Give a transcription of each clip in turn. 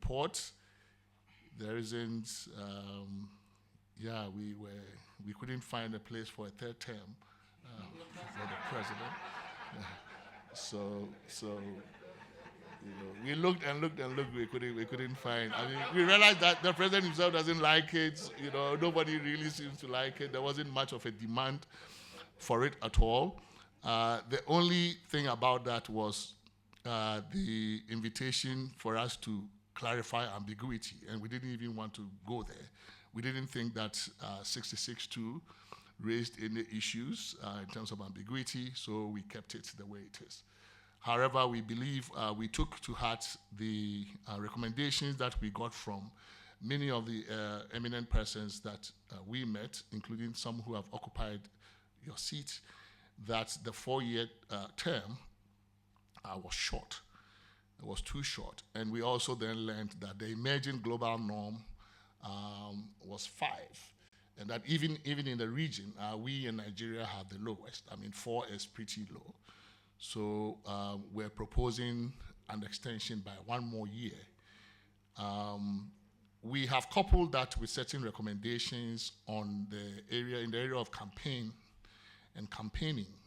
support. There isn't. We couldn't find a place for a third term for the president. So we looked and looked and looked. We couldn't find. I mean, we realized that the president himself doesn't like it. Nobody really seems to like it. There wasn't much of a demand for it at all. The only thing about that was the invitation for us to clarify ambiguity, and we didn't even want to go there. We didn't think that 66.2 raised any issues in terms of ambiguity, so we kept it the way it is. However, we believe we took to heart the recommendations that we got from many of the eminent persons that we met, including some who have occupied your seat, that the 4-year term was short. It was too short. And we also then learned that the emerging global norm was 5. And that even in the region, we in Nigeria have the lowest. I mean, 4 is pretty low. So we're proposing an extension by 1 more year. We have coupled that with certain recommendations in the area of campaigning,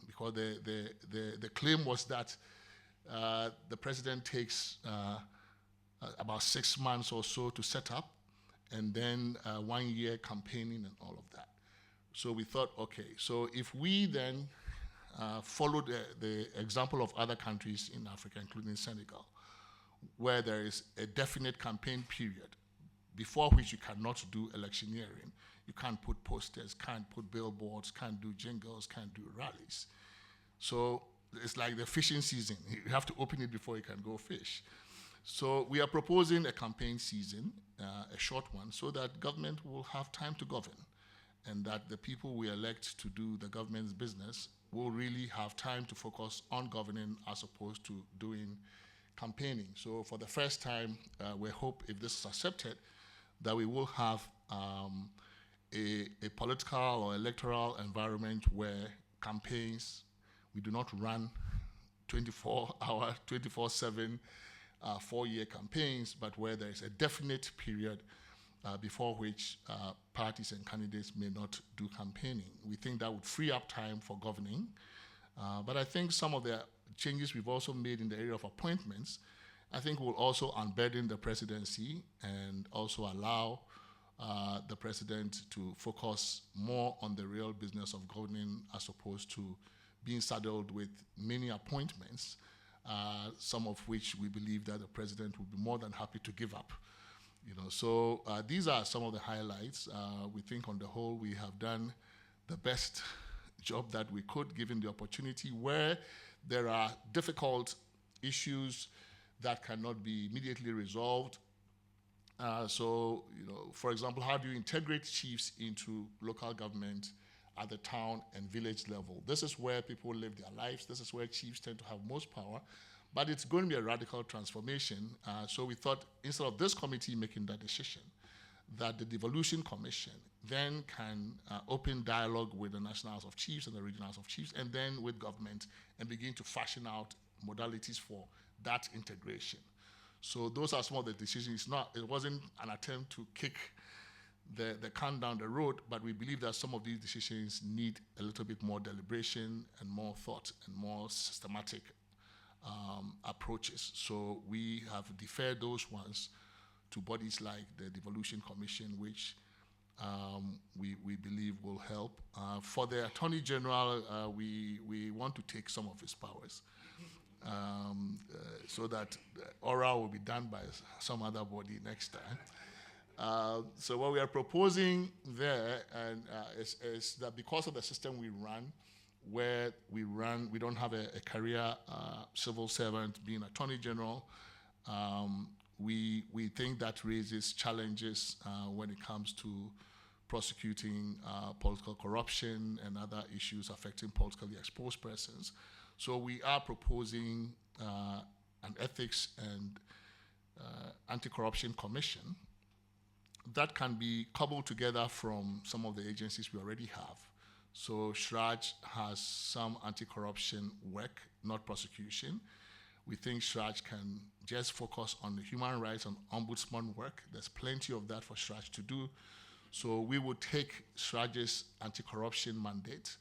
because the claim was that the president takes about 6 months or so to set up, and then 1 year campaigning and all of that. So we thought, okay, so if we then follow the example of other countries in Africa, including Senegal, where there is a definite campaign period before which you cannot do electioneering. You can't put posters, can't put billboards, can't do jingles, can't do rallies. So it's like the fishing season. You have to open it before you can go fish. So we are proposing a campaign season, a short one, so that government will have time to govern, and that the people we elect to do the government's business will really have time to focus on governing as opposed to doing campaigning. So for the first time, we hope, if this is accepted, that we will have a political or electoral environment where campaigns, we do not run 24-hour, 24/7, 4-year campaigns, but where there is a definite period before which parties and candidates may not do campaigning. We think that would free up time for governing. But I think some of the changes we've also made in the area of appointments, I think will also unburden the presidency and also allow the president to focus more on the real business of governing as opposed to being saddled with many appointments, some of which we believe that the president would be more than happy to give up. So these are some of the highlights. We think on the whole we have done the best job that we could, given the opportunity. Where there are difficult issues that cannot be immediately resolved. For example, how do you integrate chiefs into local government at the town and village level? This is where people live their lives. This is where chiefs tend to have most power. But it's going to be a radical transformation. So we thought, instead of this committee making that decision, that the Devolution Commission then can open dialogue with the National House of Chiefs and the Regional House of Chiefs, and then with government, and begin to fashion out modalities for that integration. So those are some of the decisions. It wasn't an attempt to kick the can down the road, but we believe that some of these decisions need a little bit more deliberation and more thought and more systematic approaches. So we have deferred those ones to bodies like the Devolution Commission, which we believe will help. For the Attorney General, we want to take some of his powers, so that the oral will be done by some other body next time. So what we are proposing there is that because of the system we run, where we don't have a career civil servant being Attorney General, we think that raises challenges when it comes to prosecuting political corruption and other issues affecting politically exposed persons. So we are proposing an ethics and anti-corruption commission that can be cobbled together from some of the agencies we already have. So SHRAJ has some anti-corruption work, not prosecution. We think Shraj can just focus on the human rights and ombudsman work. There's plenty of that for Shraj to do. So we would take Shraj's anti-corruption mandate,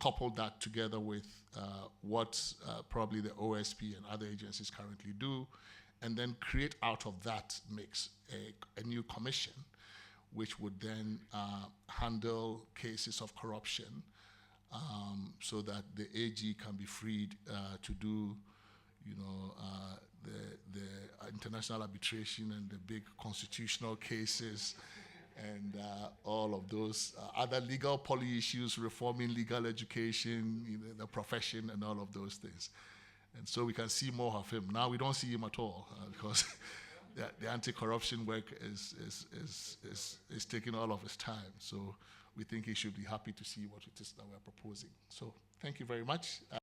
couple that together with what probably the OSP and other agencies currently do, and then create out of that mix a new commission, which would then handle cases of corruption, so that the AG can be freed to do, the international arbitration and the big constitutional cases and all of those other legal policy issues, reforming legal education, the profession, and all of those things. And so we can see more of him. Now we don't see him at all because the anti-corruption work is taking all of his time. So we think he should be happy to see what it is that we're proposing. So thank you very much.